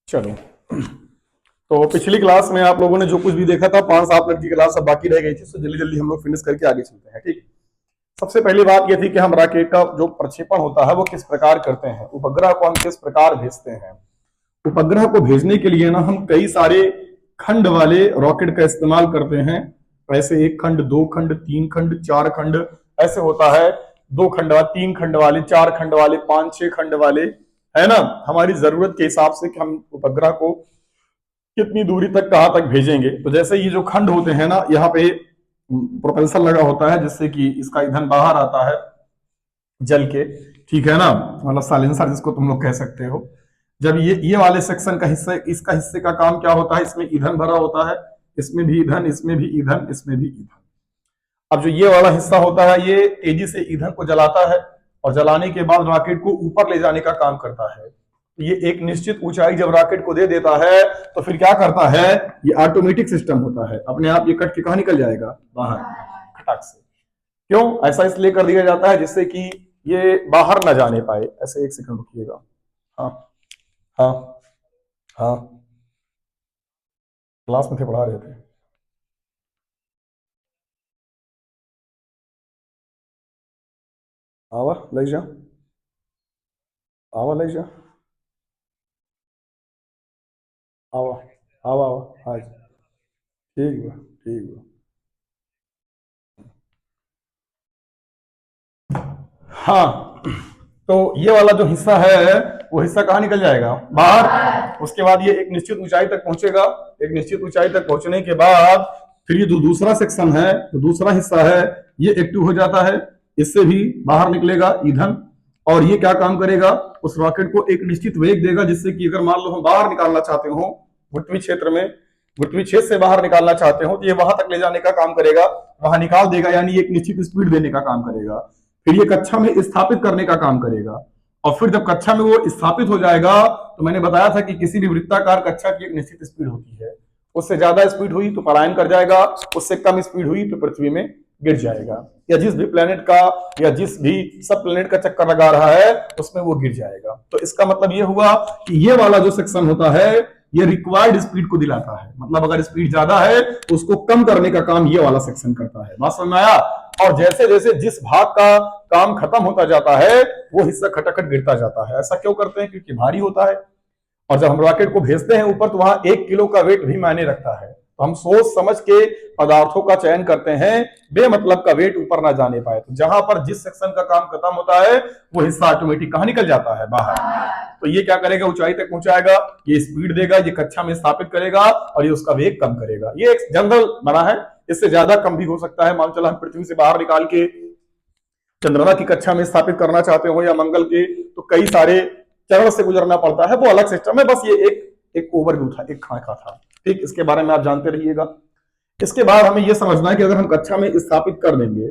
चलो, तो पिछली क्लास में आप लोगों ने जो कुछ भी देखा था 5-7 मिनट की क्लास अब बाकी रह गई थी, तो जल्दी जल्दी हम लोग फिनिश करके आगे चलते हैं। ठीक। सबसे पहली बात यह थी कि हम रॉकेट का जो प्रक्षेपण होता है वो किस प्रकार करते हैं, उपग्रह को हम किस प्रकार भेजते हैं। उपग्रह को भेजने के लिए ना हम कई सारे खंड वाले रॉकेट का इस्तेमाल करते हैं। ऐसे 1 खंड, 2 खंड, 3 खंड, 4 खंड ऐसे होता है। 2 खंड, 3 खंड वाले, 4 खंड वाले, 5-6 खंड वाले, है ना। हमारी जरूरत के हिसाब से कि हम उपग्रह को कितनी दूरी तक कहां तक भेजेंगे। तो जैसे ये जो खंड होते हैं ना, यहाँ पे प्रोपेल्सर लगा होता है जिससे कि इसका ईंधन बाहर आता है जल के, ठीक है ना, मतलब साइलेंसर जिसको तुम लोग कह सकते हो। जब ये वाले सेक्शन का हिस्सा, इसका हिस्से का काम क्या होता है, इसमें ईंधन भरा होता है, इसमें भी ईंधन, इसमें भी ईंधन, इसमें भी ईंधन। अब जो ये वाला हिस्सा होता है ये तेजी से ईंधन को जलाता है और जलाने के बाद रॉकेट को ऊपर ले जाने का काम करता है। ये एक निश्चित ऊंचाई जब रॉकेट को दे देता है तो फिर क्या करता है, ये ऑटोमेटिक सिस्टम होता है, अपने आप ये कट के कहां निकल जाएगा, बाहर, खटाक से। क्यों ऐसा इसलिए कर दिया जाता है, जिससे कि ये बाहर ना जाने पाए। ऐसे 1 सेकंड रुकिएगा। हाँ हाँ हाँ, क्लास में थे, पढ़ा रहे थे। आवा ले जा, आवा ले जा, आवा, आवा आवा, हाँ जी, ठीक बा, ठीक बा। हाँ, तो ये वाला जो हिस्सा है वो हिस्सा कहाँ निकल जाएगा, बाहर। उसके बाद ये एक निश्चित ऊंचाई तक पहुंचेगा। एक निश्चित ऊंचाई तक पहुंचने के बाद फिर ये जो दूसरा सेक्शन है, जो दूसरा हिस्सा है, ये एक्टिव हो जाता है। इससे भी बाहर निकलेगा ईंधन और ये क्या काम करेगा, उस रॉकेट को एक निश्चित वेग देगा, जिससे कि अगर मान लो हम बाहर निकालना चाहते हो पृथ्वी क्षेत्र में, पृथ्वी क्षेत्र से बाहर निकालना चाहते हो, तो ये वहां तक ले जाने का काम करेगा, वहां निकाल देगा, यानी एक निश्चित स्पीड देने का काम करेगा। फिर ये कक्षा में स्थापित करने का काम करेगा और फिर जब कक्षा में वो स्थापित हो जाएगा, तो मैंने बताया था कि किसी भी वृत्ताकार कक्षा की एक निश्चित स्पीड होती है। उससे ज्यादा स्पीड हुई तो पलायन कर जाएगा, उससे कम स्पीड हुई तो पृथ्वी में गिर जाएगा, या जिस भी प्लेनेट का या जिस भी सब प्लेनेट का चक्कर लगा रहा है उसमें वो गिर जाएगा। तो इसका मतलब ये हुआ कि ये वाला जो सेक्शन होता है ये रिक्वायर्ड स्पीड को दिलाता है। मतलब अगर स्पीड ज्यादा है तो उसको कम करने का काम ये वाला सेक्शन करता है। बात समझ में आया। और जैसे जैसे जिस भाग का काम खत्म होता जाता है वो हिस्सा खटाखट गिरता जाता है। ऐसा क्यों करते हैं, क्योंकि भारी होता है और जब हम रॉकेट को भेजते हैं ऊपर तो वहां 1 किलो का वेट भी मायने रखता है। तो हम सोच समझ के पदार्थों का चयन करते हैं, बेमतलब का वेट ऊपर ना जाने पाए। तो जहां पर जिस सेक्शन का काम खत्म होता है वो हिस्सा ऑटोमेटिक कहां निकल जाता है, बाहर। तो ये क्या करेगा, ऊंचाई तक पहुंचाएगा, ये स्पीड देगा, ये कक्षा में स्थापित करेगा और ये उसका वेग कम करेगा। ये एक जनरल बना है, इससे ज्यादा कम भी हो सकता है। मान चला हम पृथ्वी से बाहर निकाल के चंद्रमा की कक्षा में स्थापित करना चाहते हो या मंगल के, तो कई सारे चरण से गुजरना पड़ता है, वो अलग सिस्टम है। बस ये एक ओवरव्यू था, एक खाका था। ठीक, इसके बारे में आप जानते रहिएगा। इसके बाद हमें यह समझना है कि अगर हम कक्षा में स्थापित कर देंगे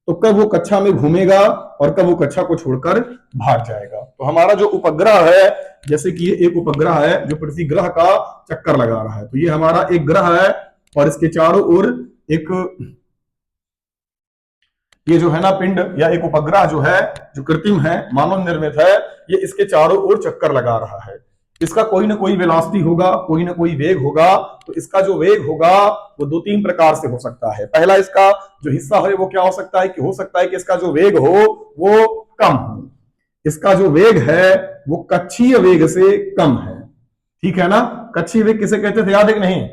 तो कब वो कक्षा में घूमेगा और कब वो कक्षा को छोड़कर भाग जाएगा। तो हमारा जो उपग्रह है, जैसे कि ये एक उपग्रह है जो पृथ्वी ग्रह का चक्कर लगा रहा है, तो ये हमारा एक ग्रह है और इसके चारों ओर एक, ये जो है ना पिंड या एक उपग्रह जो है, जो कृत्रिम है, मानव निर्मित है, ये इसके चारों ओर चक्कर लगा रहा है। इसका कोई ना कोई वेलोसिटी होगा, कोई ना कोई वेग होगा। तो इसका जो वेग होगा वो 2-3 प्रकार से हो सकता है। पहला, इसका जो हिस्सा है वो क्या हो सकता है, कि हो सकता है कि इसका जो वेग हो वो कम हो। इसका जो वेग है वो कक्षीय वेग से कम है, ठीक है ना। कक्षीय वेग किसे कहते थे, याद है कि नहीं,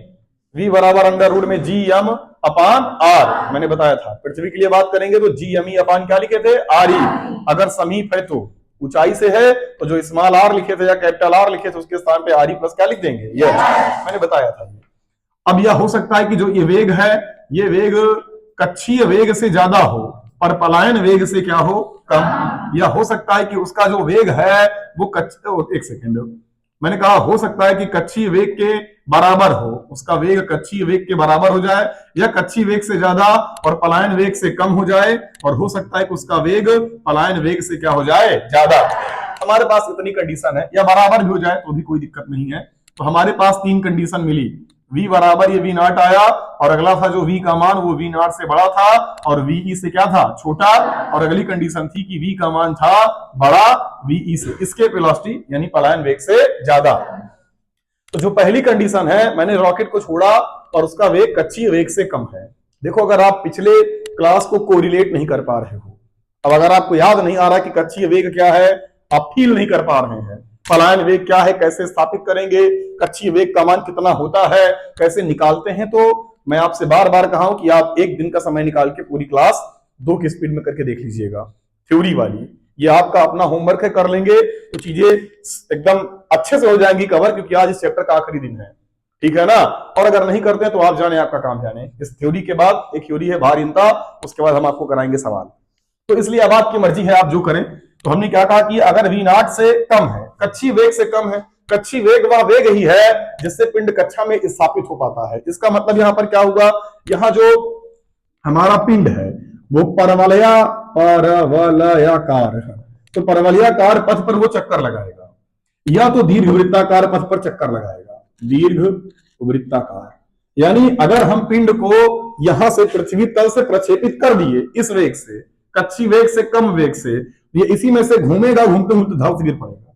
v बराबर अंडर रूट में जी एम अपान आर। मैंने बताया था पृथ्वी के लिए बात करेंगे तो जी एम ई अपान क्या लिखे थे, आर ई। अगर समीप है तो ऊंचाई से है तो जो स्मॉल आर लिखे थे या कैपिटल आर लिखे थे उसके स्थान पे आर ई प्लस क्या लिख देंगे, ये मैंने बताया था। अब यह हो सकता है कि जो ये वेग है, ये वेग कक्षीय वेग से ज्यादा हो पर पलायन वेग से क्या हो, कम। या हो सकता है कि उसका जो वेग है वो एक सेकेंड, मैंने कहा हो सकता है कि कक्षीय वेग के बराबर हो, उसका वेग कक्षीय वेग के बराबर हो जाए, या कक्षीय वेग से ज्यादा और पलायन वेग से कम हो जाए, और हो सकता है कि उसका वेग पलायन वेग से क्या हो जाए, ज्यादा। हमारे पास इतनी कंडीशन है, या बराबर भी हो जाए तो भी कोई दिक्कत नहीं है। तो हमारे पास 3 कंडीशन मिली। v बराबर ये v नॉट आया, और अगला था जो v का मान वो v नॉट से बड़ा था और ve से क्या था, छोटा। और अगली कंडीशन थी कि v का मान था बड़ा ve से, इसके वेलोसिटी यानी पलायन वेग से ज्यादा। तो जो पहली कंडीशन है, मैंने रॉकेट को छोड़ा और उसका वेग कच्ची वेग से कम है। देखो, अगर आप पिछले क्लास को कोरिलेट नहीं कर पा रहे हो, अब अगर आपको याद नहीं आ रहा कि कच्ची वेग क्या है, आप फील नहीं कर पा रहे हैं, पलायन वेग क्या है, कैसे स्थापित करेंगे, कच्ची वेग का मान कितना होता है, कैसे निकालते हैं, तो मैं आपसे बार बार कहा हूं कि आप एक दिन का समय निकाल के पूरी क्लास 2 की स्पीड में करके देख लीजिएगा, थ्योरी वाली। ये आपका अपना होमवर्क है, कर लेंगे तो चीजें एकदम अच्छे से हो जाएंगी कवर, क्योंकि आज इस चैप्टर का आखिरी दिन है, ठीक है ना। और अगर नहीं करते हैं तो आप जाने, आपका काम जाने। इस थ्योरी के बाद एक थ्योरी है भारहीनता, उसके बाद हम आपको कराएंगे सवाल। तो इसलिए अब आपकी मर्जी है, आप जो करें। तो हमने क्या कहा कि अगर v0 से कम है, कच्ची वेग से कम है, कच्ची वेग वह वेग ही है जिससे पिंड कक्षा में स्थापित हो पाता है। इसका मतलब यहां पर क्या होगा, यहां जो हमारा पिंड है वो परवलयाकार है, तो परवलयाकार पथ पर वो चक्कर लगाएगा, या तो दीर्घवृत्ताकार पथ पर चक्कर लगाएगा, दीर्घवृत्ताकार। यानी अगर हम पिंड को यहां से पृथ्वी तल से प्रक्षेपित कर दिए इस वेग से, कच्ची वेग से कम वेग से, ये इसी में से घूमेगा, घूमते घूमते धड़ से गिर पड़ेगा,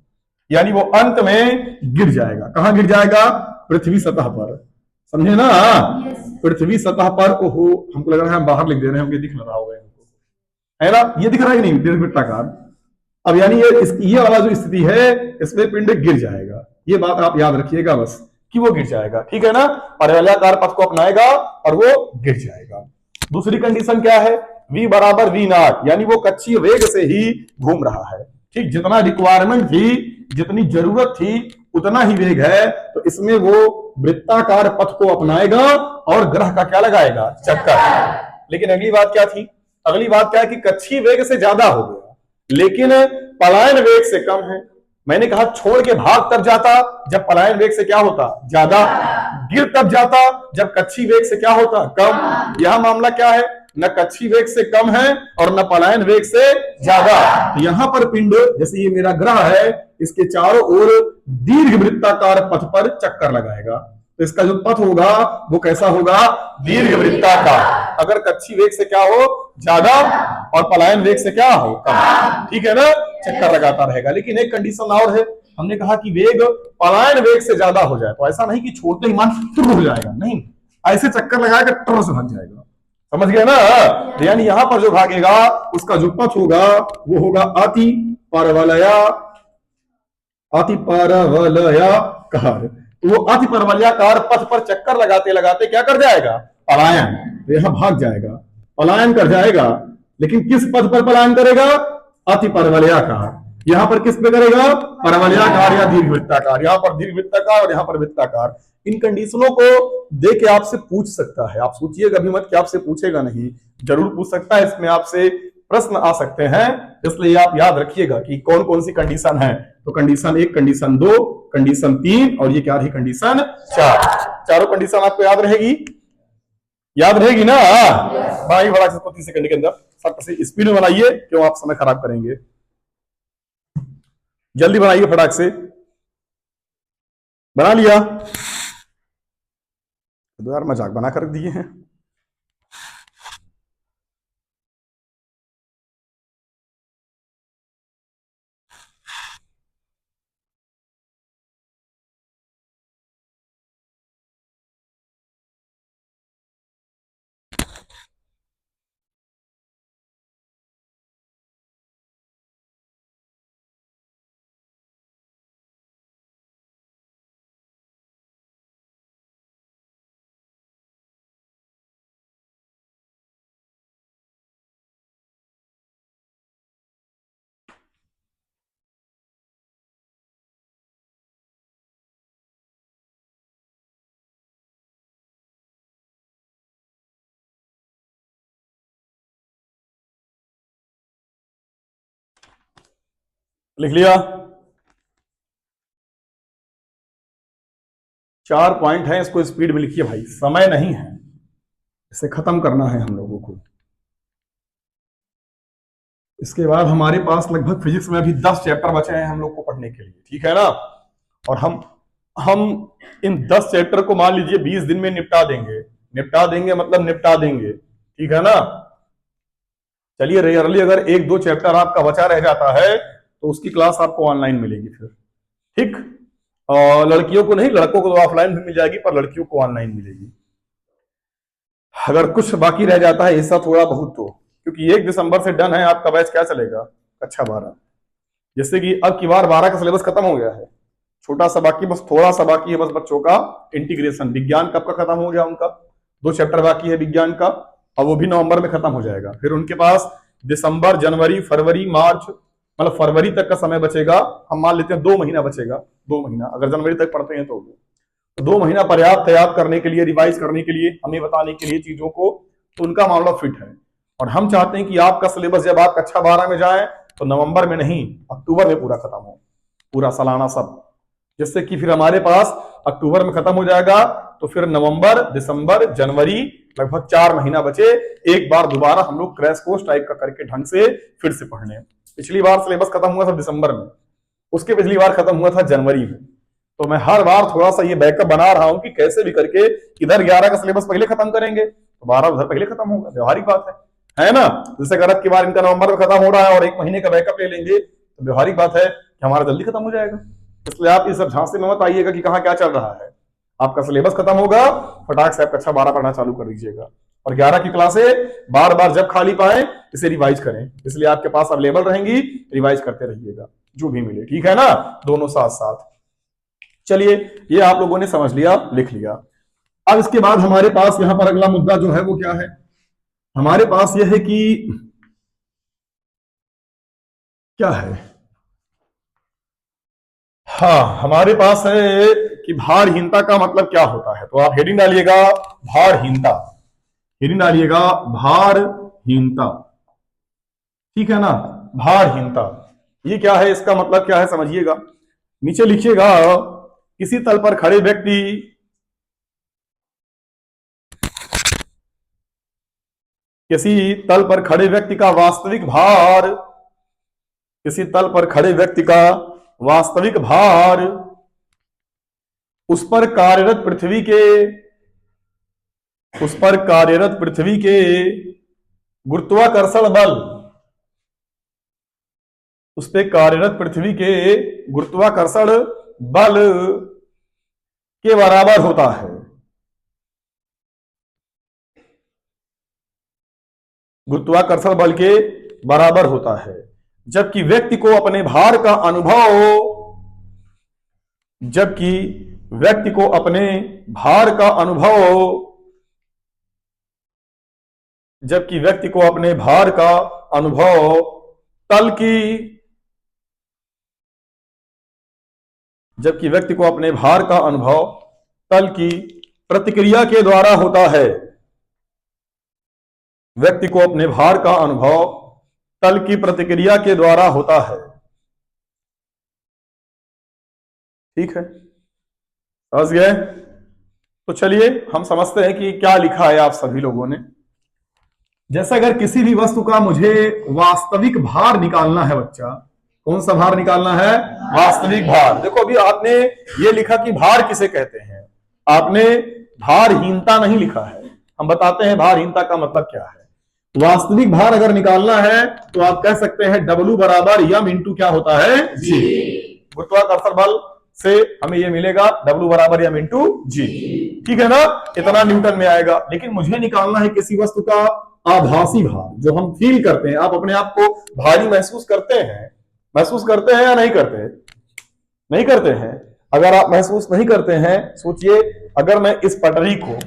यानी वो अंत में गिर जाएगा। कहां गिर जाएगा, पृथ्वी सतह पर, समझे ना। पृथ्वी सतह पर, ओहो हमको लग रहा है हम बाहर लिख दे रहे हैं, हमको दिख ना रहा होगा, है ना, ये दिख रहा है कि नहीं, दीर्घवृत्ताकार। अब यानी ये वाला जो स्थिति है, इसमें पिंड गिर जाएगा। ये बात आप याद रखिएगा बस कि वो गिर जाएगा, ठीक है ना, परवलयाकार पथ को अपनाएगा और वो गिर जाएगा। दूसरी कंडीशन क्या है, v बराबर v0, यानी वो कच्ची वेग से ही घूम रहा है, ठीक, जितना रिक्वायरमेंट थी, जितनी जरूरत थी उतना ही वेग है, तो इसमें वो वृत्ताकार पथ को अपनाएगा और ग्रह का क्या लगाएगा, चक्कर। लेकिन अगली बात क्या थी, अगली बात क्या है कि कच्ची वेग से ज्यादा हो गया, लेकिन पलायन वेग से कम है। मैंने कहा छोड़ के भाग तब जाता जब पलायन वेग से क्या होता, ज्यादा, गिर तब जाता जब कच्ची वेग से क्या होता, कम। यह मामला क्या है, न कच्ची वेग से कम है और न पलायन वेग से ज्यादा। यहां पर पिंड, जैसे ये मेरा ग्रह है, इसके चारों ओर दीर्घवृत्ताकार पथ पर चक्कर लगाएगा, तो इसका जो पथ होगा वो कैसा होगा, दीर्घवृत्ताकार। अगर कच्ची वेग से क्या हो, ज्यादा, और पलायन वेग से क्या हो, कम, ठीक है ना, चक्कर लगाता रहेगा। लेकिन एक कंडीशन और है, हमने कहा कि वेग पलायन वेग से ज्यादा हो जाए, तो ऐसा नहीं कि छोड़ते ही मान टुर हो जाएगा, नहीं, ऐसे चक्कर लगाएगा टर से भाग जाएगा, समझ गए ना। यानी यहां पर जो भागेगा उसका जो पथ होगा वो होगा अति परवलयाकार। वो अति परवलयाकार पथ पर चक्कर लगाते लगाते क्या कर जाएगा, पलायन, यहां भाग जाएगा, पलायन कर जाएगा। लेकिन किस पथ पर पलायन करेगा, अति परवलयाकार। यहां पर किस पे करेगा, परवलयाकार या दीर्घवृत्ताकार, यहां पर दीर्घवृत्ताकार और यहां पर वृत्ताकार। इन कंडीशनों को देख के आपसे पूछ सकता है, आप सोचिएगा अभी मत कि आपसे पूछेगा नहीं, जरूर पूछ सकता है, इसमें आपसे प्रश्न आ सकते हैं। इसलिए आप याद रखिएगा कि कौन कौन सी कंडीशन है। तो कंडीशन 1, कंडीशन 2, कंडीशन 3 और ये क्या रही, कंडीशन 4। चारों कंडीशन आपको याद रहेगी, याद रहेगी ना। बनाइए फटाक से 30 सेकंड के अंदर, फटाक से स्पीड में बनाइए, क्यों आप समय खराब करेंगे, जल्दी बनाइए फटाक से। बना लिया, तो यार मजाक बना कर दिए हैं। लिख लिया, 4 पॉइंट है, इसको स्पीड में लिखिए भाई, समय नहीं है, इसे खत्म करना है हम लोगों को। इसके बाद हमारे पास लगभग फिजिक्स में अभी 10 चैप्टर बचे हैं हम लोग को पढ़ने के लिए, ठीक है ना। और हम इन 10 चैप्टर को मान लीजिए 20 दिन में निपटा देंगे, निपटा देंगे मतलब निपटा देंगे, ठीक है ना। चलिए रेयरली अगर 1-2 चैप्टर आपका बचा रह जाता है तो उसकी क्लास आपको ऑनलाइन मिलेगी फिर, ठीक। और लड़कियों को नहीं, लड़कों को तो ऑफलाइन भी मिल जाएगी, पर लड़कियों को ऑनलाइन मिलेगी। अगर कुछ बाकी रह जाता है हिस्सा थोड़ा बहुत तो, क्योंकि 1 दिसंबर से डन है आपका बैच, क्या चलेगा, कक्षा 12। जैसे कि अब की बार 12 का सिलेबस खत्म हो गया है, छोटा सा बाकी, बस थोड़ा सा बाकी है, बस बच्चों का इंटीग्रेशन। विज्ञान कब का खत्म हो गया उनका, 2 चैप्टर बाकी है विज्ञान का, और वो भी नवंबर में खत्म हो जाएगा। फिर उनके पास दिसंबर, जनवरी, फरवरी, मार्च, मतलब फरवरी तक का समय बचेगा। हम मान लेते हैं 2 महीना बचेगा, 2 महीना, अगर जनवरी तक पढ़ते हैं तो 2 महीना पर्याप्त है आप करने के लिए, रिवाइज करने के लिए, हमें बताने के लिए चीजों को, तो उनका मामला फिट है। और हम चाहते हैं कि आपका सिलेबस जब आप कक्षा 12 में जाए तो नवंबर में नहीं, अक्टूबर में पूरा खत्म हो, पूरा सालाना सब, जिससे कि फिर हमारे पास अक्टूबर में खत्म हो जाएगा, तो फिर नवंबर, दिसंबर, जनवरी, लगभग 4 महीना बचे। एक बार दोबारा हम लोग क्रैश कोर्स टाइप का करके ढंग से फिर से पढ़ने। पिछली बार सिलेबस खत्म हुआ था दिसंबर में, उसके पिछली बार खत्म हुआ था जनवरी में, तो मैं हर बार थोड़ा सा ये बैकअप बना रहा हूं कि कैसे भी करके इधर 11 का सिलेबस पहले खत्म करेंगे तो 12 उधर पहले खत्म होगा, व्यवहारिक बात है ना। जैसे अगर की बार इनका नवंबर में खत्म हो रहा है और 1 महीने का बैकअप ले लेंगे तो व्यवहारिक बात है कि हमारा जल्दी खत्म हो जाएगा। इसलिए आप इस झांसे में मत आइएगा कि कहाँ क्या चल रहा है। आपका सिलेबस खत्म होगा, फटाक से आप कक्षा 12 पढ़ना चालू कर दीजिएगा, और 11 की क्लासें बार बार जब खाली पाए इसे रिवाइज करें, इसलिए आपके पास अवेलेबल रहेंगी, रिवाइज करते रहिएगा जो भी मिले, ठीक है ना, दोनों साथ साथ। चलिए, ये आप लोगों ने समझ लिया, लिख लिया। अब इसके बाद हमारे पास यहां पर अगला मुद्दा जो है वो क्या है, हमारे पास यह है कि क्या है, हाँ, हमारे पास है कि भारहीनता का मतलब क्या होता है। तो आप हेडिंग डालिएगा भारहीनता, हेडिंग डालिएगा भारहीनता, ठीक है ना। भारहीनता ये क्या है, इसका मतलब क्या है समझिएगा। नीचे लिखिएगा किसी तल पर खड़े व्यक्ति, किसी तल पर खड़े व्यक्ति का वास्तविक भार, किसी तल पर खड़े व्यक्ति का वास्तविक भार उस पर कार्यरत पृथ्वी के, उस पर कार्यरत पृथ्वी के गुरुत्वाकर्षण बल, उस पर कार्यरत पृथ्वी के गुरुत्वाकर्षण बल के बराबर होता है। गुरुत्वाकर्षण बल के बराबर होता है, जबकि व्यक्ति को अपने भार का अनुभव, जबकि व्यक्ति को अपने भार का अनुभव, जबकि व्यक्ति को अपने भार का अनुभव तल की, जबकि व्यक्ति को अपने भार का अनुभव तल की प्रतिक्रिया के द्वारा होता है। व्यक्ति को अपने भार का अनुभव तल की प्रतिक्रिया के द्वारा होता है, ठीक है, समझ गए। तो चलिए हम समझते हैं कि क्या लिखा है आप सभी लोगों ने। जैसे अगर किसी भी वस्तु का मुझे वास्तविक भार निकालना है बच्चा, कौन सा भार निकालना है, वास्तविक भार। देखो अभी आपने ये लिखा कि भार किसे कहते हैं, आपने भारहीनता नहीं लिखा है। हम बताते हैं भारहीनता का मतलब क्या है। वास्तविक भार अगर निकालना है तो आप कह सकते हैं W बराबर यम इंटू क्या होता है, जी। गुरुत्वाकर्षण बल से हमें ये मिलेगा W बराबर यम इंटू जी, ठीक है ना, इतना न्यूटन में आएगा। लेकिन मुझे निकालना है किसी वस्तु का आभासी भार, जो हम फील करते हैं। आप अपने आप को भारी महसूस करते हैं, महसूस करते हैं या नहीं करते हैं, नहीं करते हैं। अगर आप महसूस नहीं करते हैं, सोचिए अगर मैं इस पटरी को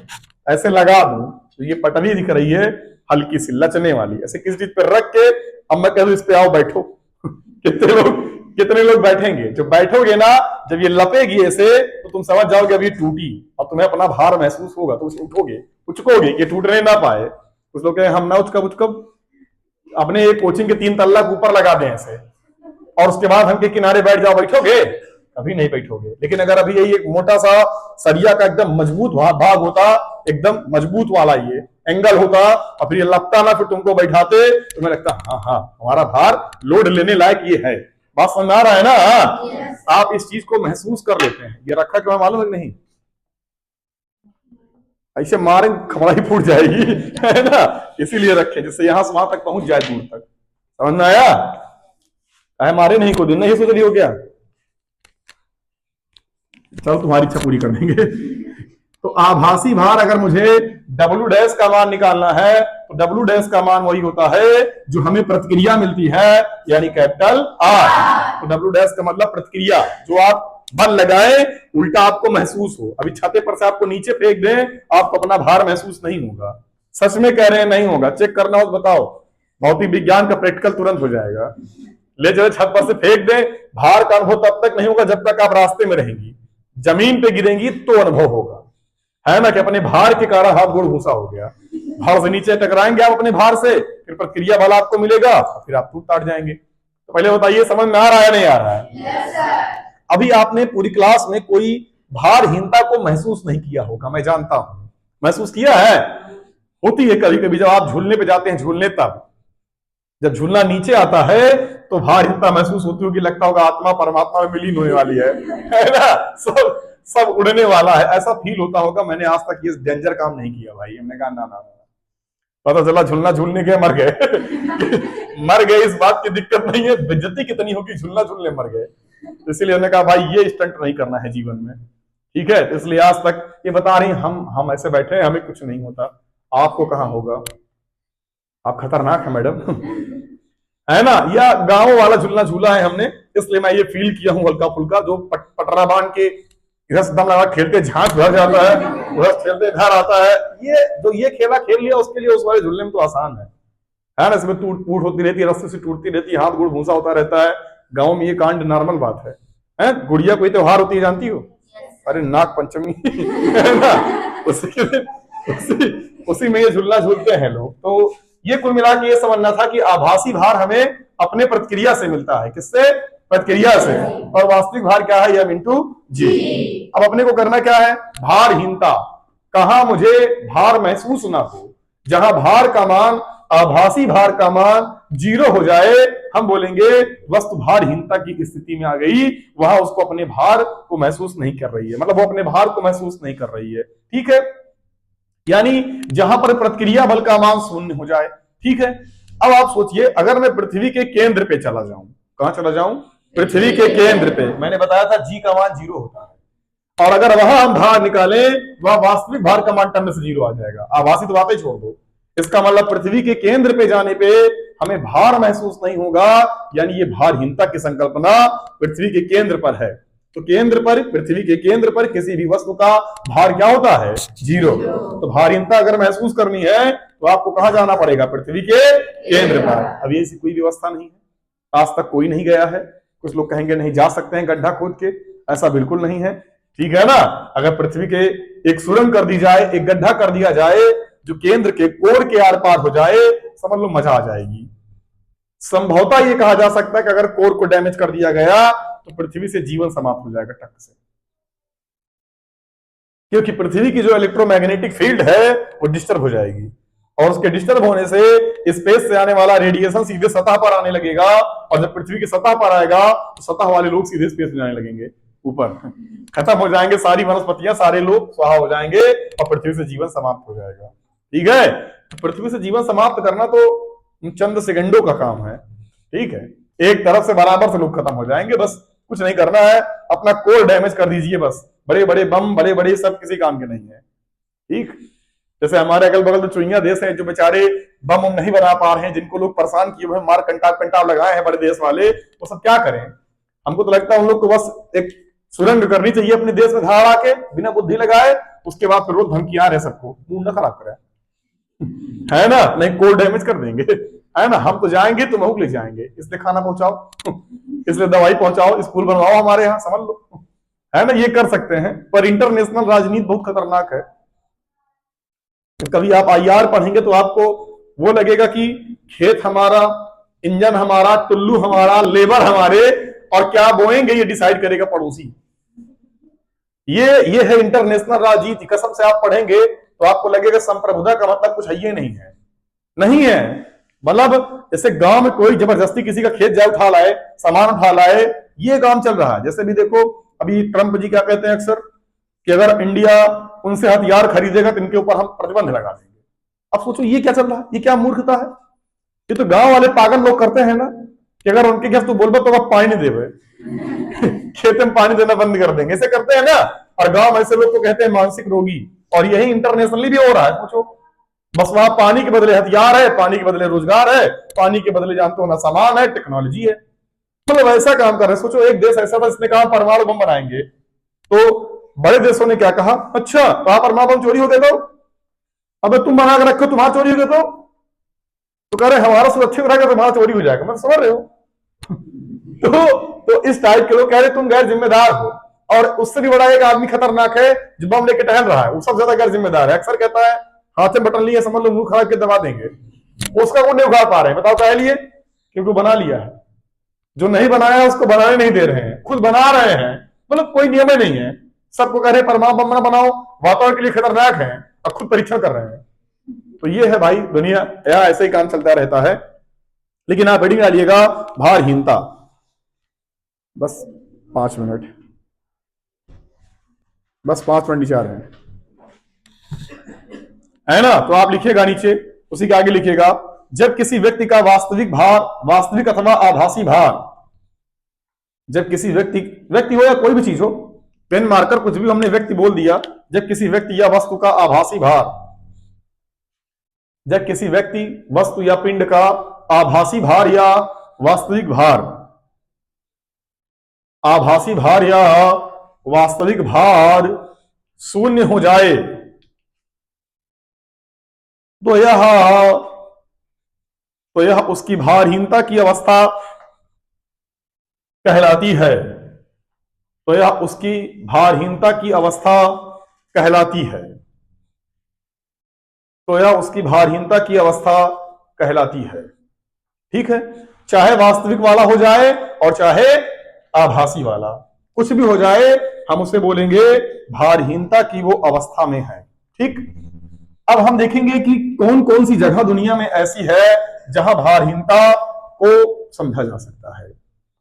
ऐसे लगा दूं तो ये पटरी दिख रही है हल्की सी लचने वाली, ऐसे किसी चीज पर रख के अब मैं कह दूं इस पे आओ बैठो कितने लोग बैठेंगे। जो बैठोगे ना, जब ये लपेगी ऐसे तो तुम समझ जाओगे अभी टूटी, और तुम्हें अपना भार महसूस होगा तो उसे उठोगे, उचकोगे कि टूटने ना पाए। कुछ लोग हम ना उचकब अपने एक कोचिंग के 3 तल्ला के ऊपर लगा दें ऐसे, और उसके बाद हम के किनारे बैठ जाओ, बैठोगे, कभी नहीं बैठोगे। लेकिन अगर अभी यही एक मोटा सा सरिया का एकदम मजबूत भाग होता, एकदम मजबूत वाला ये एंगल होता, और फिर ये लगता ना, फिर तुमको बैठाते तो मैं लगता हाँ हाँ हमारा भार लोड लेने लायक ये है। बात समझ आ रहा है ना। yes. आप इस चीज को महसूस कर लेते हैं। ये रखा क्यों मालूम है कि नहीं, ऐसे मारे खबराई फूट जाएगी है ना, इसीलिए रखे जिससे यहां से वहां तक पहुंच जाए, दूर तक। समझ में आया, मारे नहीं को दिन नहीं सोच रही हो क्या। चल तुम्हारी इच्छा पूरी कर देंगे। तो आभासी भार अगर मुझे डब्ल्यू डैश का मान निकालना है तो डब्ल्यू डैश का मान वही होता है जो हमें प्रतिक्रिया मिलती है, यानी कैपिटल आर। तो डब्ल्यू डैश का मतलब प्रतिक्रिया, जो आप बल लगाए उल्टा आपको महसूस हो। अभी छाते पर से आपको नीचे फेंक दें, आपको अपना भार महसूस नहीं होगा। सच में कह रहे हैं, नहीं होगा। चेक करना हो तो बताओ, भौतिक विज्ञान का प्रैक्टिकल तुरंत हो जाएगा। ले चले छत पर से फेंक दें, भार का अनुभव तब तक नहीं होगा जब तक आप रास्ते में रहेंगी। जमीन पे गिरेंगी तो अनुभव होगा, है ना, कि अपने भार के कारण हाथ गोड़ घूसा हो गया। भार से नीचे टकराएंगे आप अपने भार से, फिर प्रतिक्रिया बल आपको मिलेगा, फिर आप टूट टाट जाएंगे। तो पहले बताइए समझ में आ रहा है नहीं आ रहा है? yes, अभी आपने पूरी क्लास में कोई भारहीनता को महसूस नहीं किया होगा, मैं जानता हूं। महसूस किया है? होती है कभी कभी, जब आप झूलने पे जाते हैं झूलने, तब जब झूलना नीचे आता है तो भारहीनता महसूस होती होगी, लगता होगा आत्मा परमात्मा में विलीन होने वाली है ना, सब उड़ने वाला है, ऐसा फील होता होगा। मैंने आज तक ये डेंजर काम नहीं किया भाई। हमने कहा ना ना, पता चला झूलना झूलने के मर गए मर गए, इस बात की दिक्कत नहीं है, बेइज्जती कितनी होगी, झूलना झूलने मर गए। तो इसलिए हमने कहा भाई ये स्टंट नहीं करना है जीवन में, ठीक है। तो इसलिए आज तक ये बता रही, हम ऐसे बैठे हैं, हमें कुछ नहीं होता, आपको कहां होगा, आप खतरनाक है मैडम है ना। या गांव वाला झूलना झूला है हमने, इसलिए मैं ये फील किया हूं हल्का फुल्का। जो पटरा बांध के इधर दम लगा खेलते झांक भर जाता है, उधर खेलते घर आता है, ये खेला खेल लिया, उसके लिए उस वाले झूलने में तो आसान है ना। इसमें टूट फूट होती रहती है, रस्ते से टूटती रहती है, हाथ गोड़ भूसा होता रहता है। गाँव में ये कांड नॉर्मल बात है। गुड़िया कोई त्योहार होती है जानती हो? अरे नाग पंचमी है ना, उसी में ये झूलना झूलते हैं लोग। तो ये कुल मिला के ये समझना था कि आभासी भार हमें अपने प्रतिक्रिया से मिलता है। किससे? प्रतिक्रिया से। और वास्तविक भार क्या है? एम इंटू जी। अब अपने को करना क्या है? भारहीनता। कहां मुझे भार महसूस ना हो, जहां भार का मान, आभासी भार का मान 0 हो जाए, हम बोलेंगे वस्तु भारहीनता की स्थिति में आ गई। वहां उसको अपने भार को महसूस नहीं कर रही है, मतलब वो अपने भार को महसूस नहीं कर रही है, ठीक है। यानी जहां पर प्रतिक्रिया बल का मान 0 हो जाए, ठीक है। अब आप सोचिए, अगर मैं पृथ्वी के केंद्र पे चला जाऊं, कहां चला जाऊं? पृथ्वी के केंद्र पे। मैंने बताया था जी का मान 0 होता है, और अगर वहां हम भार निकालें, वह वास्तविक भार का मान टर्म से 0 आ जाएगा। आभासी तो बातें छोड़ दो, इसका मतलब पृथ्वी के केंद्र पे जाने पे हमें भार महसूस नहीं होगा, यानी ये भारहीनता की संकल्पना पृथ्वी के केंद्र पर है। तो केंद्र पर, पृथ्वी के केंद्र पर किसी भी वस्तु का भार क्या होता है? 0। तो भारहीनता अगर महसूस करनी है तो आपको कहां जाना पड़ेगा? पृथ्वी के केंद्र पर। अभी ऐसी कोई व्यवस्था नहीं है, आज तक कोई नहीं गया है। कुछ लोग कहेंगे नहीं जा सकते हैं गड्ढा खोद के, ऐसा बिल्कुल नहीं है, ठीक है ना। अगर पृथ्वी के एक सुरंग कर दी जाए, एक गड्ढा कर दिया जाए जो केंद्र के कोर के आर पार हो जाए, समझ लो मजा आ जाएगी। संभवतः यह कहा जा सकता है कि अगर कोर को डैमेज कर दिया गया तो पृथ्वी से जीवन समाप्त हो जाएगा टक से, क्योंकि पृथ्वी की जो इलेक्ट्रोमैग्नेटिक फील्ड है वो डिस्टर्ब हो जाएगी, और उसके डिस्टर्ब होने से स्पेस से आने वाला रेडिएशन सीधे सतह पर आने लगेगा, और जब पृथ्वी की सतह पर आएगा तो सतह वाले लोग सीधे स्पेस में जाने लगेंगे ऊपर, खत्म हो जाएंगे सारी वनस्पतियां, सारे लोग स्वाहा हो जाएंगे और पृथ्वी से जीवन समाप्त हो जाएगा, ठीक है। तो पृथ्वी से जीवन समाप्त करना तो चंद सेकंडों का काम है, ठीक है। एक तरफ से बराबर से लोग खत्म हो जाएंगे, बस कुछ नहीं करना है, अपना कोर डैमेज कर दीजिए बस। बड़े बड़े बम, बड़े बड़े सब किसी काम के नहीं है, ठीक। जैसे हमारे अगल बगल में चुईया देश है जो बेचारे बम नहीं बना पा रहे हैं, जिनको लोग परेशान किए हुए मार कंटाप लगाए हैं बड़े देश वाले, वो सब क्या करें। हमको तो लगता है उन लोग को बस एक सुरंग करनी चाहिए अपने देश में धाड़ आके, बिना बुद्धि लगाए, उसके बाद फिर रोज धमकियां रहे सबको, मूड ना खराब करे, है ना, नहीं कोर डैमेज कर देंगे, है ना। हम तो जाएंगे तो महूक ले जाएंगे, इसलिए खाना पहुंचाओ, इसलिए दवाई पहुंचाओ, स्कूल बनवाओ हमारे यहाँ, समझ लो, है ना। ये कर सकते हैं, पर इंटरनेशनल राजनीति बहुत खतरनाक है। कभी आप आईआर पढ़ेंगे तो आपको वो लगेगा कि खेत हमारा, इंजन हमारा, टुल्लू हमारा, लेबर हमारे, और क्या बोएंगे ये डिसाइड करेगा पड़ोसी। ये है इंटरनेशनल राजनीति। कसम से आप पढ़ेंगे तो आपको लगेगा संप्रभुता का मतलब कुछ है ये नहीं है, नहीं है। मतलब जैसे गांव में कोई जबरदस्ती किसी का खेत जाए उठा लाए, सामान उठा लाए, ये काम चल रहा है। जैसे भी देखो, अभी ट्रंप जी क्या कहते हैं अक्सर कि अगर इंडिया उनसे हथियार खरीदेगा तो इनके ऊपर हम प्रतिबंध लगा देंगे। अब सोचो ये क्या चल रहा है, ये क्या मूर्खता है। ये तो गांव वाले पागल लोग करते हैं ना, कि अगर उनके गैस तो बोलबो तो पानी नहीं देवे खेत में पानी देना बंद कर देंगे, ऐसे करते हैं ना। और गांव में ऐसे लोग को कहते हैं मानसिक रोगी, और यही इंटरनेशनली भी हो रहा है। सोचो, बस वहां पानी के बदले हथियार है, पानी के बदले रोजगार है, पानी के बदले जानते हो ना सामान है, टेक्नोलॉजी है, मतलब ऐसा काम कर रहे हैं। सोचो, एक देश ऐसा था जिसने कहा परमाणु बम बनाएंगे, तो बड़े देशों ने क्या कहा, अच्छा तो आप परमाणु बम चोरी हो गए, तो अब तुम बना के रखो, तुम्हारा चोरी हो गया, तो कह रहे हमारा सुरक्षित रहेगा, तुम्हारा चोरी हो जाएगा। मतलब समझ रहे हो? तो इस टाइप के लोग कह रहे तुम गैर जिम्मेदार हो। और उससे भी बड़ा एक आदमी खतरनाक है जो बम लेके टहल रहा है, वो सबसे ज्यादा गैर जिम्मेदार है। अक्सर कहता है हाथ में बटन लिए, समझ लो मुंह खराब के दबा देंगे, उसका वो नहीं उखाड़ पा रहे हैं। बताओ क्या लिए? क्योंकि बना लिया है। जो नहीं बनाया उसको बनाने नहीं दे रहे हैं, खुद बना रहे हैं। मतलब कोई नियम नहीं है, सबको कह रहे परमाणु बम ना बनाओ, वातावरण के लिए खतरनाक है, और खुद परीक्षण कर रहे हैं। तो ये है भाई दुनिया, या ऐसे ही काम चलता रहता है। लेकिन आप हेडिंग डालिएगा भारहीनता। बस 5 मिनट, बस 5 मिनट नीचे आ रहे हैं, है ना? तो आप लिखिएगा नीचे, उसी के आगे लिखिएगा, जब किसी व्यक्ति का वास्तविक भार, वास्तविक अथवा आभासी भार, जब किसी व्यक्ति हो या कोई भी चीज हो, पेन मारकर कुछ भी हमने व्यक्ति बोल दिया, जब किसी व्यक्ति या वस्तु का आभासी भार, जब किसी व्यक्ति, वस्तु या पिंड का आभासी भार या वास्तविक भार, आभासी भार या वास्तविक भार शून्य हो जाए, तो यह उसकी भारहीनता की अवस्था कहलाती है। तो यह उसकी भारहीनता की अवस्था कहलाती है। तो यह उसकी भारहीनता की अवस्था कहलाती है। ठीक है, चाहे वास्तविक वाला हो जाए और चाहे आभासी वाला, कुछ भी हो जाए, हम उसे बोलेंगे भारहीनता की वो अवस्था में है। ठीक, अब हम देखेंगे कि कौन कौन सी जगह दुनिया में ऐसी है जहां भारहीनता को समझा जा सकता है।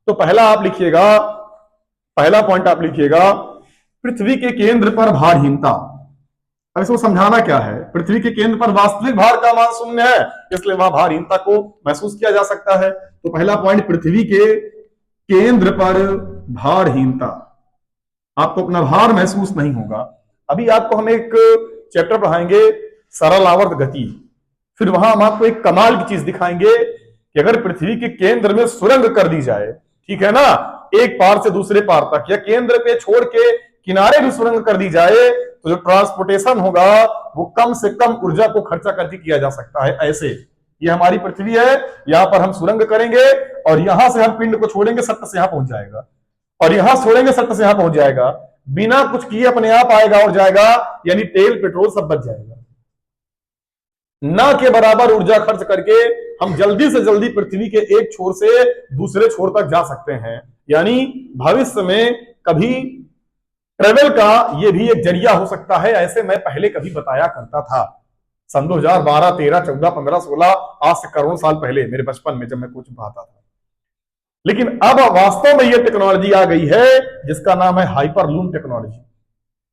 तो पहला आप लिखिएगा, पहला पॉइंट आप लिखिएगा, पृथ्वी के केंद्र पर भारहीनता। अब इसको समझाना क्या है? पृथ्वी के केंद्र पर वास्तविक भार का मान शून्य है, इसलिए वहां भारहीनता को महसूस किया जा सकता है। तो पहला पॉइंट, पृथ्वी के केंद्र पर भारहीनता, आपको अपना भार महसूस नहीं होगा। अभी आपको हम एक चैप्टर पढ़ाएंगे सरल आवर्त गति, फिर वहां हम आपको एक कमाल की चीज दिखाएंगे कि अगर पृथ्वी के केंद्र में सुरंग कर दी जाए, ठीक है ना, एक पार से दूसरे पार तक, या केंद्र पे छोड़ के किनारे भी सुरंग कर दी जाए, तो जो ट्रांसपोर्टेशन होगा वो कम से कम ऊर्जा को खर्चा करके किया जा सकता है। ऐसे ये हमारी पृथ्वी है, यहां पर हम सुरंग करेंगे और यहां से हम पिंड को छोड़ेंगे, सट्ट से यहां पहुंच जाएगा, और यहां छोड़ेंगे, सट्ट से यहां पहुंच जाएगा, बिना कुछ किए अपने आप आएगा और जाएगा, यानी तेल पेट्रोल सब बच जाएगा। ना के बराबर ऊर्जा खर्च करके हम जल्दी से जल्दी पृथ्वी के एक छोर से दूसरे छोर तक जा सकते हैं। यानी भविष्य में कभी ट्रेवल का ये भी एक जरिया हो सकता है। ऐसे मैं पहले कभी बताया करता था, सन 2012, 13, 14, 15, 16, आज से करोड़ों साल पहले, मेरे बचपन में जब मैं कुछ पढ़ाता था। लेकिन अब वास्तव में ये टेक्नोलॉजी आ गई है जिसका नाम है हाइपरलूम टेक्नोलॉजी।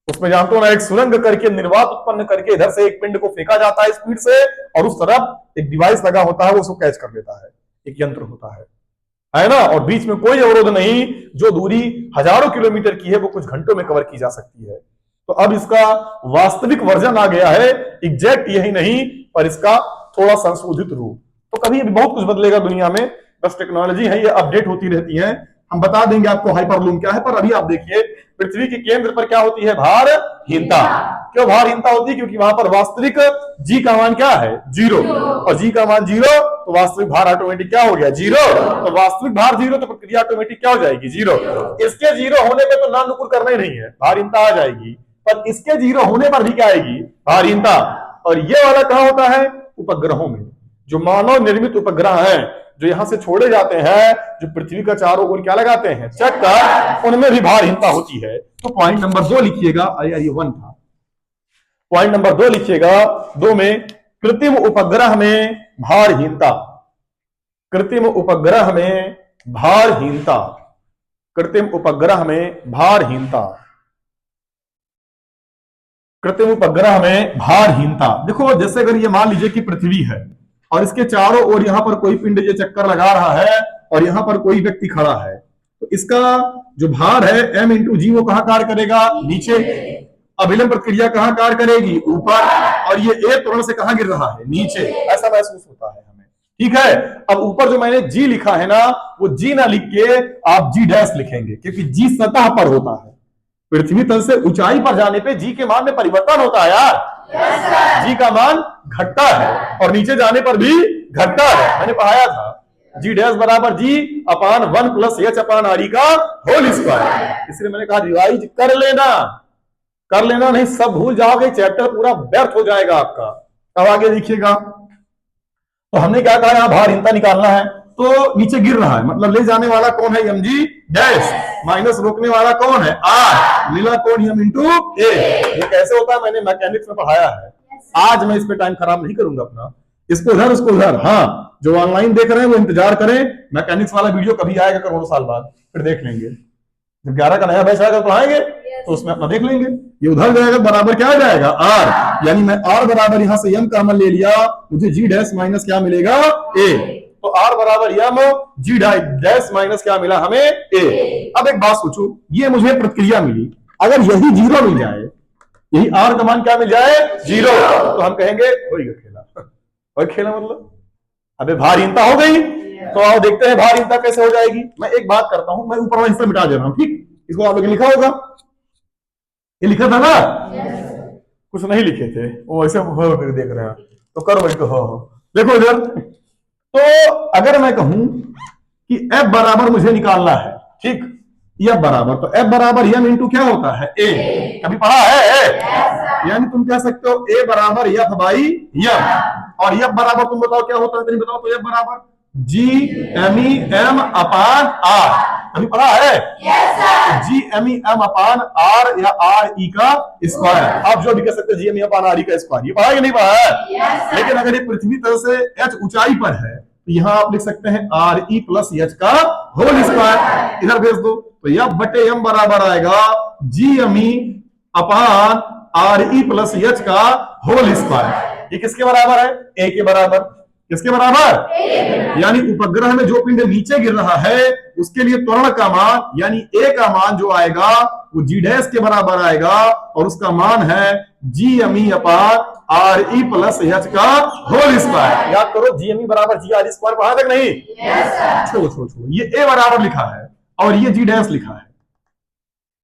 उसमें जानते हो ना, एक सुरंग करके, निर्वात उत्पन्न करके इधर से एक पिंड को फेंका जाता है स्पीड से, और उस तरफ एक डिवाइस लगा होता है, वो उसको कैच कर लेता है, एक यंत्र होता है ना, और बीच में कोई अवरोध नहीं, जो दूरी हजारों किलोमीटर की है वो कुछ घंटों में कवर की जा सकती है। तो अब इसका वास्तविक वर्जन आ गया है, एग्जैक्ट यही नहीं पर इसका थोड़ा संशोधित रूप। तो कभी भी बहुत कुछ बदलेगा दुनिया में, बस टेक्नोलॉजी है, ये अपडेट होती रहती है। हम बता देंगे आपको हाइपरलूम क्या है, पर अभी आप देखिए पृथ्वी के केंद्र पर क्या होती है, भारहीनता। क्यों भारहीनता होती है? क्योंकि वहां पर वास्तविक जी का मान क्या है, 0, और जी का मान 0, तो वास्तविक भार ऑटोमेटिक क्या हो गया, 0। तो वास्तविक भार 0, तो प्रक्रिया ऑटोमेटिक क्या हो जाएगी, 0। इसके 0 होने पे तो ना नुकुर करना ही नहीं है, भारहीनता आ जाएगी। पर इसके 0 होने पर भी क्या आएगी, भारहीनता। और ये वाला कहां होता है, उपग्रहों में। जो मानव निर्मित उपग्रह हैं, जो यहां से छोड़े जाते हैं, जो पृथ्वी का चारों ओर क्या लगाते हैं, चक्कर, उनमें भी भारहीनता होती है। तो पॉइंट नंबर 2 लिखिएगा। अरे यार ये 1 था, पॉइंट नंबर 2 लिखिएगा। 2 में कृत्रिम उपग्रह में भारहीनता, कृत्रिम उपग्रह में भारहीनता, कृत्रिम उपग्रह में भारहीनता, कृत्रिम उपग्रह में भारहीनता। देखो, जैसे अगर ये मान लीजिए कि पृथ्वी है और इसके चारों ओर यहां पर कोई पिंड ये चक्कर लगा रहा है और यहां पर कोई व्यक्ति खड़ा है, तो इसका जो भार है m इंटू जी वो कहां कार्य करेगा, नीचे। अभिलंब प्रक्रिया कहां कार्य करेगी, ऊपर। और ये ए त्वरण से कहां गिर रहा है, नीचे। ऐसा महसूस होता है हमें, ठीक है। अब ऊपर जो मैंने जी लिखा है ना, वो जी ना लिख के आप जी डैश लिखेंगे, क्योंकि जी सतह पर होता है। पृथ्वी तल से ऊंचाई पर जाने पे जी के मान में परिवर्तन होता है यार। जी का मान घटता है और नीचे जाने पर भी घटता है, मैंने पढ़ाया था। जी डैश बराबर जी अपान 1 प्लस एच अपान आर का होल स्क्वायर। इसलिए मैंने कहा रिवाइज कर लेना, नहीं सब भूल जाओगे, चैप्टर पूरा व्यर्थ हो जाएगा आपका। अब आगे देखिएगा, तो हमने क्या कहा, यहां भारहीनता निकालना है, तो नीचे गिर रहा है, मतलब ले जाने वाला कौन है, एम जी डैश, माइनस रोकने वाला कौन है, आर, मिला कौन, एम इंटू ए। ये कैसे होता है मैंने मैकेनिक्स में पढ़ाया है। आज मैं इस पे टाइम खराब नहीं करूंगा अपना, इसको उधर उसको उधर। हाँ, जो ऑनलाइन देख रहे हैं वो इंतजार करें, मैकेनिक्स वाला वीडियो कभी आएगा करोड़ों साल बाद, फिर देख लेंगे। जब 11 का नया बैच आएगा पढ़ाएंगे तो उसमें अपना देख लेंगे। ये उधर जाएगा, बराबर क्या आ जाएगा, आर, यानी मैं आर बराबर यहां से एम कॉमन ले लिया, मुझे जी डैश माइनस क्या मिलेगा, ए। तो आर बराबर एम, जी डैश माइनस क्या मिला हमें, ए। अब एक बात सोचो, ये मुझे प्रतिक्रिया मिली, अगर यही जीरो मिल जाए, यही आर का मान क्या मिल जाए, जीरो, तो हम कहेंगे वही खेला, वही खेला मतलब अबे भारहीनता हो गई। तो आओ देखते हैं भारहीनता कैसे हो जाएगी। मैं एक बात करता हूं, मैं ऊपर वाला हिस्सा मिटा दे रहा हूं, ठीक। इसको आप लोग लिखा होगा, ये लिखा था ना, कुछ नहीं लिखे थे, वो ऐसे देख रहे हैं, तो करो इसको, हो देखो इधर। तो अगर मैं कहूं कि एफ बराबर मुझे निकालना है, ठीक, एफ बराबर, तो एफ बराबर एम इंटू क्या होता है, ए। कभी पढ़ा है, यानी तुम कह सकते हो ए बराबर एफ बाई एम। और एफ बराबर तुम बताओ क्या होता है, नहीं बताओ, तो एफ बराबर G M E M upon R. कभी पढ़ा है, G M E M upon R या आर ई का स्क्वायर। आप जो भी कह सकते हो जी एम ई अपान आर ई का स्क्वायर, ये पढ़ा कि नहीं पढ़ा है। लेकिन अगर ये पृथ्वी तल से एच ऊंचाई पर है, तो यहां आप लिख सकते हैं आर ई प्लस एच का होल स्क्वायर, इधर भेज दो, तो एफ बटे एम बराबर आएगा जी एम ई upon R E plus H का होल स्क्वायर। ये किसके बराबर है, ए के बराबर। किसके बराबर, यानी उपग्रह में जो पिंड नीचे गिर रहा है उसके लिए त्वरण का मान, यानी ए का मान जो आएगा वो जी डैश के बराबर आएगा, और उसका मान है जी एम ई upon R E plus H का होल स्क्वायर। याद करो, जी एम ई बराबर जी आर स्क्वायर पढ़ा तक नहीं, छोड़ो, ये ए बराबर लिखा है और ये जी डैश लिखा है,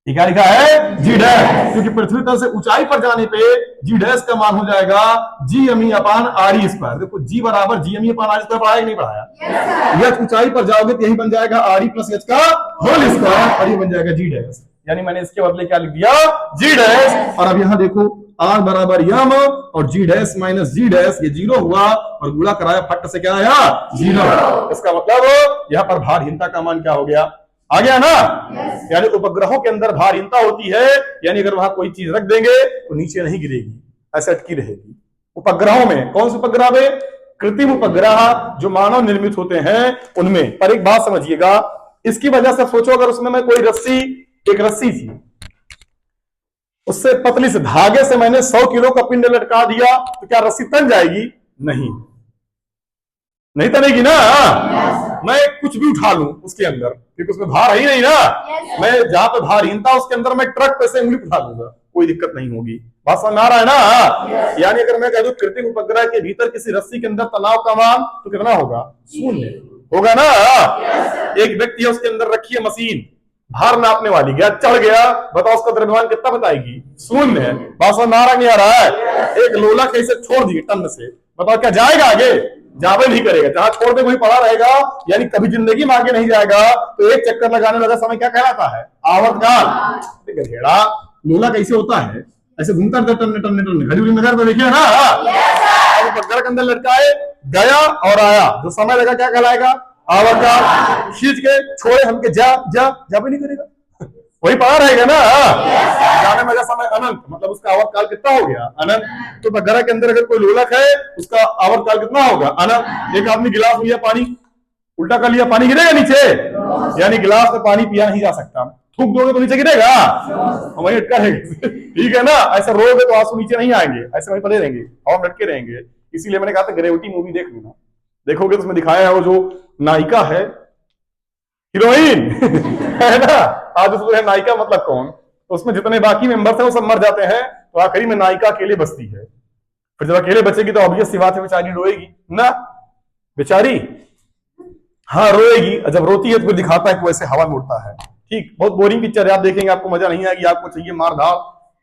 क्या लिखा है, जी डैश, क्योंकि पृथ्वी तल से ऊंचाई पर जाने पे जी डैश का मान हो जाएगा जी एम ई अपान आर ई स्क्वायर। देखो जी बराबर जी एम ई अपान आर ई स्क्वायर पढ़ाया कि नहीं पढ़ाया, यह ऊंचाई पर जाओगे तो यही बन जाएगा आर ई प्लस एच का होल स्क्वायर, और ये बन जाएगा जी डैश, यानी मैंने इसके बदले क्या लिख दिया, जी डैश। और अब यहां देखो आर बराबर यम और जी डैश माइनस जी डैश, ये जीरो हुआ और गुणा कराया, फट से क्या आया, जीरो। इसका मतलब यहां पर भारहीनता का मान क्या हो गया, आ गया ना। यानी उपग्रहों के अंदर भारहीनता होती है, यानी अगर वहां कोई चीज रख देंगे तो नीचे नहीं गिरेगी, ऐसे अटकी रहेगी। उपग्रहों में कौन से उपग्रह में, कृत्रिम उपग्रह जो मानव निर्मित होते हैं उनमें। पर एक बात समझिएगा, इसकी वजह से सोचो, अगर उसमें मैं कोई रस्सी, एक रस्सी थी, उससे पतली से धागे से मैंने 100 किलो का पिंड लटका दिया, तो क्या रस्सी तन जाएगी, नहीं तनेगी ना। मैं कुछ भी उठा लूं उसके अंदर, क्योंकि उसमें भार है ही नहीं ना। मैं जहां पे भारहीनता उसके अंदर मैं ट्रक पे से उंगली उठा लूंगा, कोई दिक्कत नहीं होगी। बात समझ में आ रहा है ना। यानी अगर मैं कह दूं कृत्रिम उपग्रह के भीतर किसी रस्सी के अंदर तनाव का मान, तो कितना होगा, शून्य होगा ना। एक व्यक्ति है, उसके अंदर रखी है मशीन भार नापने वाली, गया चढ़ गया, बताओ उसका द्रव्यमान कितना बताएगी, शून्य। बात समझ में आ रहा नहीं आ रहा है। एक लोला कैसे छोड़ दिए टन से, बताओ क्या जाएगा आगे, जावे नहीं करेगा, जहां छोड़ दे वही पड़ा रहेगा, यानी कभी जिंदगी में आगे नहीं जाएगा। तो एक चक्कर लगाने लगा समय क्या कहलाता है, आवर्तकाल। गधेड़ा लोला कैसे होता है, ऐसे घूमता रहता टन्ने टन्ने टन्ने, घड़ी उड़ी नगर में देखिए ना। अब उपग्रह के अंदर लटकाए, गया और आया, जो समय लगा क्या कहलाएगा, आवर्तकाल। खींच के छोड़े हमके, जा भी नहीं करेगा, वही पड़ा रहेगा ना। जाने में समय अनंत, मतलब उसका आवर्तकाल कितना हो गया, अनंत। तो उपग्रह के अंदर अगर कोई लोलक है, उसका आवर्तकाल कितना होगा, अनंत। एक आदमी गिलास लिया पानी, उल्टा कर लिया, पानी गिरेगा नीचे, यानी गिलास में पानी पिया नहीं जा सकता, थूक दोगे तो नीचे गिरेगा, वही अटका रहेगा, ठीक है ना। ऐसा रोगे तो आंसू नीचे नहीं आएंगे, ऐसे वहीं पड़े रहेंगे, और लटके रहेंगे। इसीलिए मैंने कहा था ग्रेविटी मूवी देख लेना, देखोगे तो उसमें दिखाया है वो जो नायिका है, हीरोइन है ना। आज उसमें है नायिका मतलब कौन, तो उसमें जितने बाकी मेंबर्स हैं वो सब मर जाते हैं, तो आखिरी में नायिका अकेले बचती है। फिर जब अकेले बचेगी तो ऑब्वियस सी बात है बेचारी रोएगी ना, बेचारी हाँ रोएगी। जब रोती है तो फिर दिखाता है कि वैसे हवा में उड़ता है। ठीक, बहुत बोरिंग पिक्चर है, आप देखेंगे आपको मजा नहीं आएगी, आपको चाहिए मार धाड़,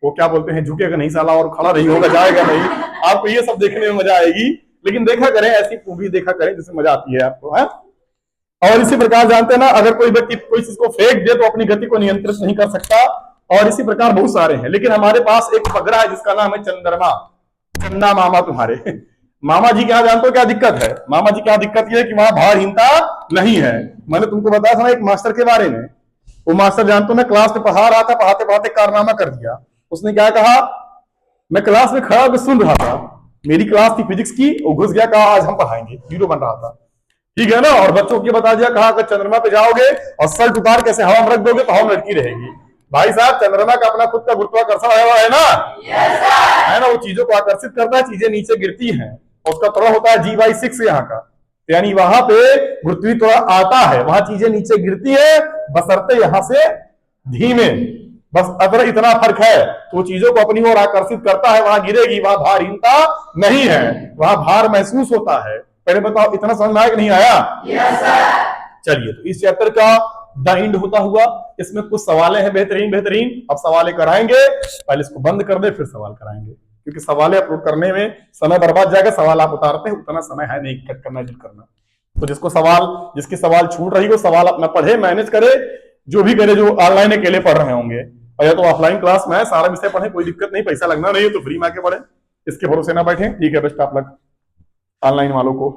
वो क्या बोलते हैं झुकेगा नहीं साला और खड़ा नहीं होगा जाएगा नहीं, आपको ये सब देखने में मजा आएगी। लेकिन देखा करें ऐसी मूवी देखा करें जिससे मजा आती है आपको, है। और इसी प्रकार जानते हैं ना, अगर कोई व्यक्ति कोई चीज को फेंक दे तो अपनी गति को नियंत्रित नहीं कर सकता, और इसी प्रकार बहुत सारे हैं। लेकिन हमारे पास एक पगड़ा है जिसका नाम है चंद्रमा, चंदा मामा तुम्हारे। मामा जी क्या जानते हो क्या दिक्कत है, मामा जी क्या दिक्कत ये है कि वहां भारहीनता नहीं है। मैंने तुमको बताया था ना एक मास्टर के बारे में, वो मास्टर जानते हो मैं क्लास में पढ़ा रहा था, पढ़ाते पढ़ाते कारनामा कर दिया। उसने क्या कहा, मैं क्लास में खड़ा होकर सुन रहा था, मेरी क्लास थी फिजिक्स की, वो घुस गया, कहा आज हम पढ़ाएंगे, हीरो बन रहा था, ठीक है ना। और बच्चों को बता दिया, कहा अगर चंद्रमा पे जाओगे और शर्ट उतार कैसे हवा में रख दोगे तो हवा में लटकी रहेगी। भाई साहब चंद्रमा का अपना खुद का गुरुत्वाकर्षण है ना, है ना, वो चीजों को आकर्षित करता है, चीजें नीचे गिरती हैं, और उसका त्वरण होता है G/6 यहाँ का, यानी वहां पे गुरुत्वीय त्वरण आता है, वहां चीजें नीचे गिरती है बशर्ते यहां से धीमे, बस अगर इतना फर्क है, तो चीजों को अपनी ओर आकर्षित करता है, वहां गिरेगी, वहां भारहीनता नहीं है, वहां भार महसूस होता है। पहले बताओ इतना समझ में आया कि नहीं आया? yes, चलिए, तो इस चैप्टर का द एंड होता हुआ, इसमें कुछ सवालें हैं बेहतरीन बेहतरीन, अब सवालें कराएंगे, पहले इसको बंद कर दे फिर सवाल कराएंगे, क्योंकि सवालें अपलोड करने में समय बर्बाद जाएगा, सवाल आप उतारते हैं उतना समय है नहीं कट करना एडिट करना। तो जिसकी सवाल छूट रही हो, सवाल अपना पढ़े, मैनेज करे, जो भी करे, जो ऑनलाइन अकेले पढ़ रहे होंगे, और या तो ऑफलाइन क्लास में सारा विषय पढ़े, कोई दिक्कत नहीं, पैसा लगना नहीं है तो फ्री में आके पढ़े, इसके भरोसे ना बैठे। ठीक है, बेस्ट ऑफ लक ऑनलाइन वालों को।